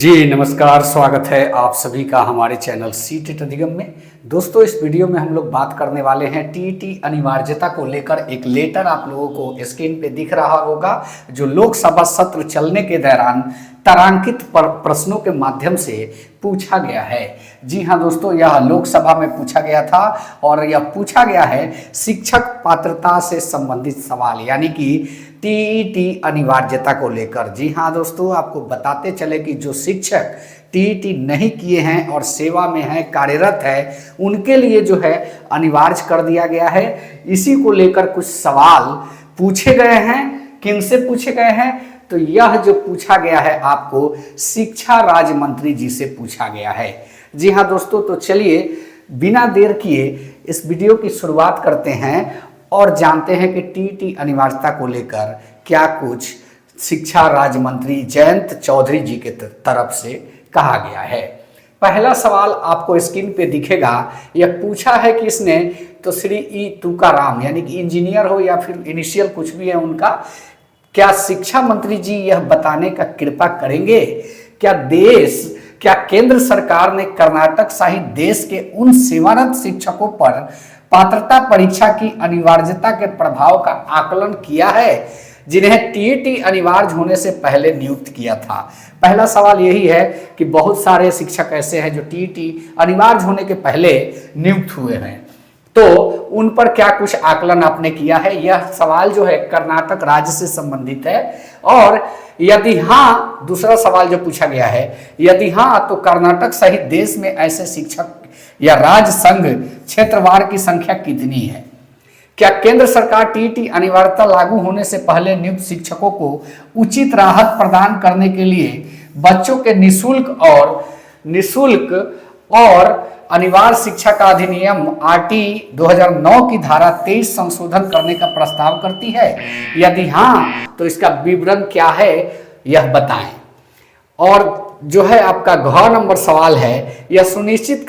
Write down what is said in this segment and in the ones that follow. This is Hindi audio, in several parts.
जी नमस्कार, स्वागत है आप सभी का हमारे चैनल सीटेट अधिगम में। दोस्तों, इस वीडियो में हम लोग बात करने वाले हैं टीईटी अनिवार्यता को लेकर। एक लेटर आप लोगों को स्क्रीन पे दिख रहा होगा, जो लोकसभा सत्र चलने के दौरान तारांकित प्रश्नों के माध्यम से पूछा गया है। जी हाँ दोस्तों, यह लोकसभा में पूछा गया था और यह पूछा गया है शिक्षक पात्रता से संबंधित सवाल, यानी कि टीईटी अनिवार्यता को लेकर। जी हाँ दोस्तों, आपको बताते चले कि जो शिक्षक टीईटी नहीं किए हैं और सेवा में हैं, कार्यरत है, उनके लिए जो है अनिवार्य कर दिया गया है। इसी को लेकर कुछ सवाल पूछे गए हैं। किनसे पूछे गए हैं? तो यह जो पूछा गया है आपको शिक्षा राज्य मंत्री जी से पूछा गया है। जी हाँ दोस्तों, तो चलिए बिना देर किए इस वीडियो की शुरुआत करते हैं और जानते हैं कि टीईटी अनिवार्यता को लेकर क्या कुछ शिक्षा राज्य मंत्री जयंत चौधरी जी के तरफ से कहा गया है। पहला सवाल आपको स्क्रीन पे दिखेगा। यह पूछा है कि इसने तो श्री ई तुकाराम, यानी कि इंजीनियर हो या फिर इनिशियल कुछ भी है उनका, क्या शिक्षा मंत्री जी यह बताने का कृपा करेंगे क्या केंद्र सरकार ने कर्नाटक सहित देश के उन सेवारत शिक्षकों पर पात्रता परीक्षा की अनिवार्यता के प्रभाव का आकलन किया है जिन्हें टीईटी अनिवार्य होने से पहले नियुक्त किया था। पहला सवाल यही है कि बहुत सारे शिक्षक ऐसे हैं जो टीईटी अनिवार्य होने के पहले नियुक्त हुए हैं, तो उन पर क्या कुछ आकलन आपने किया है? यह सवाल जो है कर्नाटक राज्य से संबंधित है। और यदि हाँ, दूसरा सवाल जो पूछा गया है, यदि हाँ तो कर्नाटक सहित देश में ऐसे शिक्षक या राज्य संघ क्षेत्रवार की संख्या कितनी है? क्या केंद्र सरकार टीईटी अनिवार्यता लागू होने से पहले नियुक्त शिक्षकों को उचित राहत प्रदान करने के लिए बच्चों के निःशुल्क और अनिवार्य शिक्षा का अधिनियम आरटी 2009 की धारा 23 संशोधन करने का प्रस्ताव करती है? यदि हाँ तो इसका विवरण क्या है, यह बताएं। और जो है आपका घ नंबर सवाल है, यह सुनिश्चित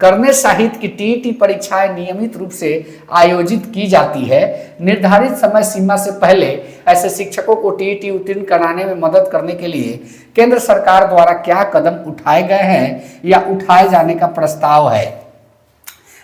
करने सहित कि टीईटी परीक्षाएं नियमित रूप से आयोजित की जाती है। निर्धारित समय सीमा से पहले ऐसे शिक्षकों को टीईटी उत्तीर्ण कराने में मदद करने के लिए केंद्र सरकार द्वारा क्या कदम उठाए गए हैं या उठाए जाने का प्रस्ताव है?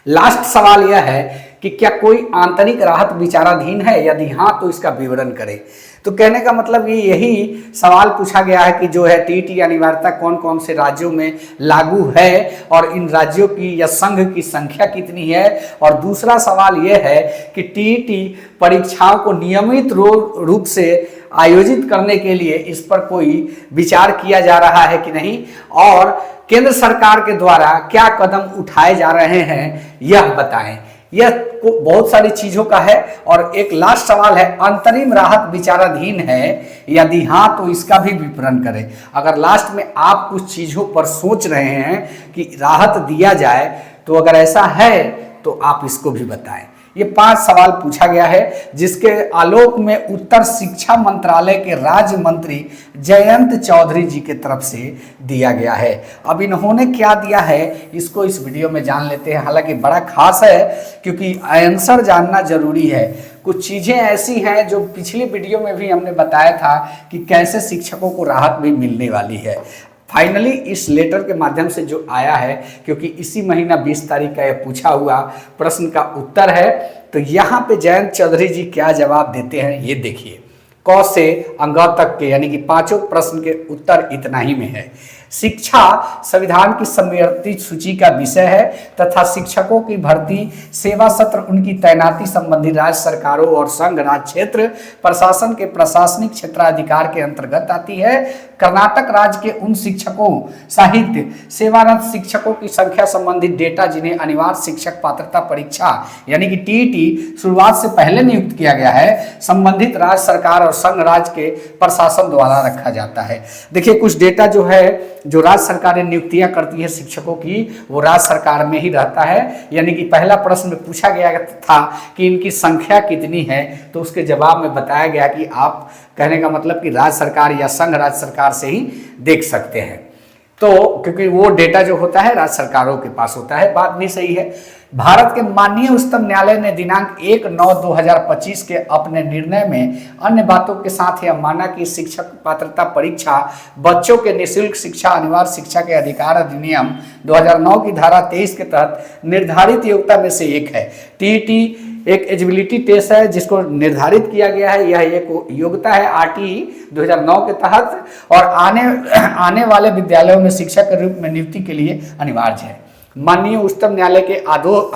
लास्ट सवाल यह है कि क्या कोई आंतरिक राहत विचाराधीन है? यदि हाँ तो इसका विवरण करें। तो कहने का मतलब ये यही सवाल पूछा गया है कि जो है टीईटी अनिवार्यता कौन कौन से राज्यों में लागू है और इन राज्यों की या संघ की संख्या कितनी है। और दूसरा सवाल यह है कि टीईटी परीक्षाओं को नियमित रूप से आयोजित करने के लिए इस पर कोई विचार किया जा रहा है कि नहीं, और केंद्र सरकार के द्वारा क्या कदम उठाए जा रहे हैं, यह बताएं। यह बहुत सारी चीजों का है। और एक लास्ट सवाल है, अंतरिम राहत विचाराधीन है? यदि हाँ तो इसका भी विवरण करें। अगर लास्ट में आप कुछ चीजों पर सोच रहे हैं कि राहत दिया जाए, तो अगर ऐसा है तो आप इसको भी बताएं। ये 5 सवाल पूछा गया है, जिसके आलोक में उत्तर शिक्षा मंत्रालय के राज्य मंत्री जयंत चौधरी जी के तरफ से दिया गया है। अब इन्होंने क्या दिया है इसको इस वीडियो में जान लेते हैं। हालांकि बड़ा खास है क्योंकि आंसर जानना जरूरी है। कुछ चीजें ऐसी हैं जो पिछली वीडियो में भी हमने बताया था कि कैसे शिक्षकों को राहत भी मिलने वाली है। फाइनली इस लेटर के माध्यम से जो आया है, क्योंकि इसी महीना 20 तारीख का यह पूछा हुआ प्रश्न का उत्तर है, तो यहाँ पे जयंत चौधरी जी क्या जवाब देते हैं ये देखिए। क से अंग तक के यानी कि 5 प्रश्न के उत्तर इतना ही में है। शिक्षा संविधान की समर्थित सूची का विषय है तथा शिक्षकों की भर्ती, सेवा सत्र, उनकी तैनाती संबंधी राज्य सरकारों और संघ राज्य क्षेत्र प्रशासन के प्रशासनिक क्षेत्राधिकार के अंतर्गत आती है। कर्नाटक राज्य के उन शिक्षकों सहित सेवारत शिक्षकों की संख्या संबंधित डेटा जिन्हें अनिवार्य शिक्षक पात्रता परीक्षा यानी कि टीईटी शुरुआत से पहले नियुक्त किया गया है, संबंधित राज्य सरकार और संघ राज्य के प्रशासन द्वारा रखा जाता है। देखिए, कुछ डेटा जो है जो राज्य सरकारें नियुक्तियां करती है शिक्षकों की, वो राज्य सरकार में ही रहता है। यानी कि पहला प्रश्न में पूछा गया था कि इनकी संख्या कितनी है, तो उसके जवाब में बताया गया कि आप कहने का मतलब कि राज्य सरकार या संघ राज्य सरकार से ही देख सकते हैं। तो क्योंकि वो डेटा जो होता है राज्य सरकारों के पास होता है, बात भी सही है। भारत के माननीय उच्चतम न्यायालय ने दिनांक 1/9/2025 के अपने निर्णय में अन्य बातों के साथ यह माना कि शिक्षक पात्रता परीक्षा बच्चों के निःशुल्क शिक्षा अनिवार्य शिक्षा के अधिकार अधिनियम 2009 की धारा 23 के तहत निर्धारित योग्यता में से एक है। टीईटी एक एलिजिबिलिटी टेस्ट है जिसको निर्धारित किया गया है। यह एक योग्यता है आरटीई 2009 के तहत और आने वाले विद्यालयों में शिक्षक के रूप में नियुक्ति के लिए अनिवार्य है। माननीय उच्चतम न्यायालय के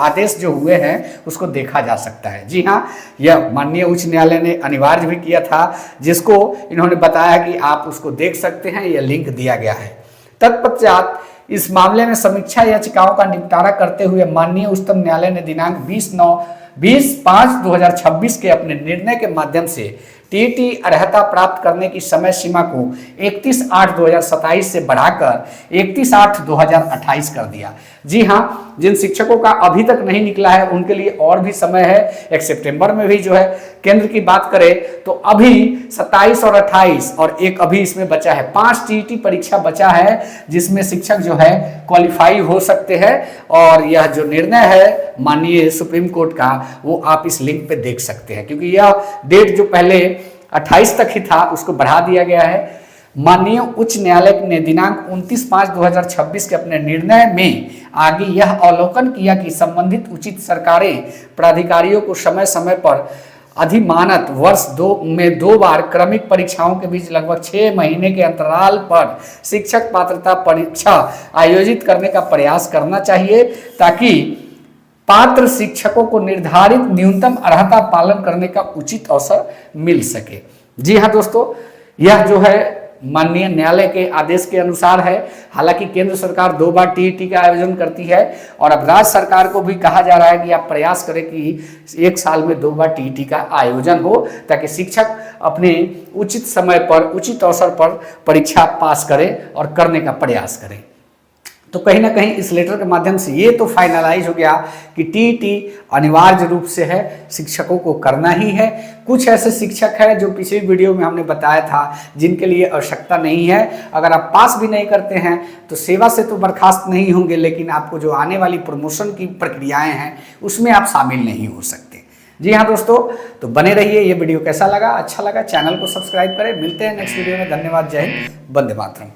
आदेश जो हुए हैं उसको देखा जा सकता है। जी हाँ, यह माननीय उच्च न्यायालय ने अनिवार्य भी किया था, जिसको इन्होंने बताया कि आप उसको देख सकते हैं, यह लिंक दिया गया है। तत्पश्चात इस मामले में समीक्षा याचिकाओं का निपटारा करते हुए माननीय उच्चतम न्यायालय ने दिनांक 20/5/2026 के अपने निर्णय के माध्यम से टीईटी अर्हता प्राप्त करने की समय सीमा को 31/8/2027 से बढ़ाकर 31/8/2028 कर दिया। जी हाँ, जिन शिक्षकों का अभी तक नहीं निकला है उनके लिए और भी समय है। 1 सितंबर में भी जो है केंद्र की बात करें तो अभी 27 और 28 और एक अभी इसमें बचा है, 5 टीईटी परीक्षा बचा है जिसमें शिक्षक जो है क्वालिफाई हो सकते हैं। और यह जो निर्णय है माननीय सुप्रीम कोर्ट का वो आप इस लिंक पे देख सकते हैं, क्योंकि यह डेट जो पहले 28 तक ही था उसको बढ़ा दिया गया है। माननीय उच्च न्यायालय ने दिनांक 29/5/2026 के अपने निर्णय में आगे यह अवलोकन किया कि संबंधित उचित सरकारी प्राधिकारियों को समय समय पर अधिमानत वर्ष 2 में 2 बार क्रमिक परीक्षाओं के बीच लगभग 6 महीने के अंतराल पर शिक्षक पात्रता परीक्षा आयोजित करने का प्रयास करना चाहिए, ताकि पात्र शिक्षकों को निर्धारित न्यूनतम अर्हता पालन करने का उचित अवसर मिल सके। जी हाँ दोस्तों, यह जो है माननीय न्यायालय के आदेश के अनुसार है। हालांकि केंद्र सरकार 2 बार टीईटी का आयोजन करती है और अब राज्य सरकार को भी कहा जा रहा है कि आप प्रयास करें कि 1 साल में 2 बार टीईटी का आयोजन हो, ताकि शिक्षक अपने उचित समय पर उचित अवसर पर परीक्षा पास करें और करने का प्रयास करें। तो कहीं ना कहीं इस लेटर के माध्यम से ये तो फाइनलाइज हो गया कि टीईटी अनिवार्य रूप से है, शिक्षकों को करना ही है। कुछ ऐसे शिक्षक हैं जो पिछली वीडियो में हमने बताया था जिनके लिए आवश्यकता नहीं है। अगर आप पास भी नहीं करते हैं तो सेवा से तो बर्खास्त नहीं होंगे, लेकिन आपको जो आने वाली प्रमोशन की प्रक्रियाएं हैं उसमें आप शामिल नहीं हो सकते। जी हाँ दोस्तों, तो बने रहिए। ये वीडियो कैसा लगा? अच्छा लगा चैनल को सब्सक्राइब करें। मिलते हैं नेक्स्ट वीडियो में। धन्यवाद। जय हिंद। वंदे मातरम।